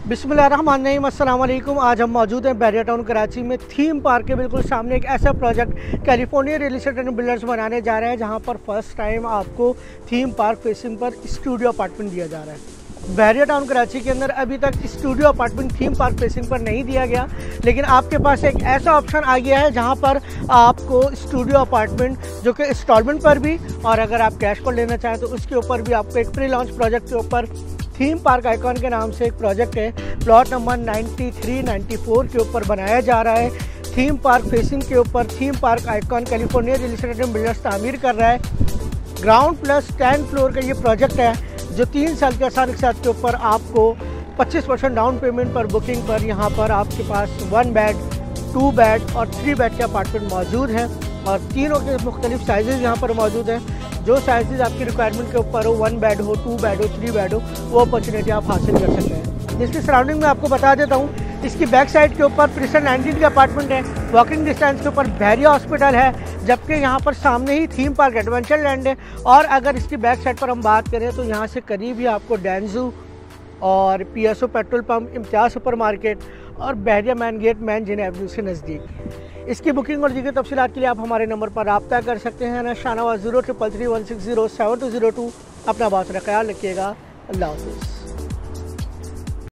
बिस्मिल्लाहिर्रहमानिर्रहीम, अस्सलाम वालेकुम। आज हम मौजूद हैं बहरिया टाउन कराची में थीम पार्क के बिल्कुल सामने एक ऐसा project California real estate and builders बनाने जा रहे हैं जहां पर फर्स्ट टाइम आपको थीम पार्क फेसिंग पर स्टूडियो अपार्टमेंट दिया जा रहा है। बहरिया टाउन कराची के अंदर अभी तक studio apartment theme park facing पर नहीं दिया गया, लेकिन आपके पास एक ऐसा ऑप्शन आ गया है जहां पर आपको स्टूडियो अपार्टमेंट जो कि इंस्टॉलमेंट पर भी और अगर आप कैश पर लेना चाहें तो उसके ऊपर भी आपको एक प्री लॉन्च प्रोजेक्ट के ऊपर थीम पार्क आइकॉन के नाम से एक प्रोजेक्ट है, प्लॉट नंबर 93-94 के ऊपर बनाया जा रहा है। थीम पार्क फेसिंग के ऊपर theme park icon California real estate and builders तामीर कर रहा है। ग्राउंड प्लस 10 फ्लोर का ये प्रोजेक्ट है जो 3 साल के आसान के साथ के ऊपर आपको 25% डाउन पेमेंट पर बुकिंग पर यहाँ पर आपके पास 1 बेड, 2 बेड और 3 बेड के अपार्टमेंट मौजूद हैं और तीनों के मुख्तलिफ साइजेज़ यहाँ पर मौजूद हैं। जो साइजेज़ आपकी रिक्वायरमेंट के ऊपर हो, 1 बेड हो, 2 बेड हो, 3 बेड हो, वो अपॉर्चुनिटी आप हासिल कर सकते हैं। जिसकी सराउंडिंग में आपको बता देता हूँ, इसकी बैक साइड के ऊपर प्रिसन 19 का अपार्टमेंट है, वॉकिंग डिस्टेंस के ऊपर बहरिया हॉस्पिटल है, जबकि यहाँ पर सामने ही थीम पार्क एडवेंचर लैंड है। और अगर इसकी बैक साइड पर हम बात करें तो यहाँ से करीब ही आपको डेंजू और PSO पेट्रोल पंप, इम्तियाज़ सुपर मार्केट और बहरिया मैन गेट मैन जिन एवेन्यू से नज़दीक। इसकी बुकिंग और दीगर तफसीलात के लिए आप हमारे नंबर पर रब्ता कर सकते हैं ना शाहनवाज 0333160702। अपना बहुत सारा ख्याल रखिएगा। अल्लाह हाफ़िज़।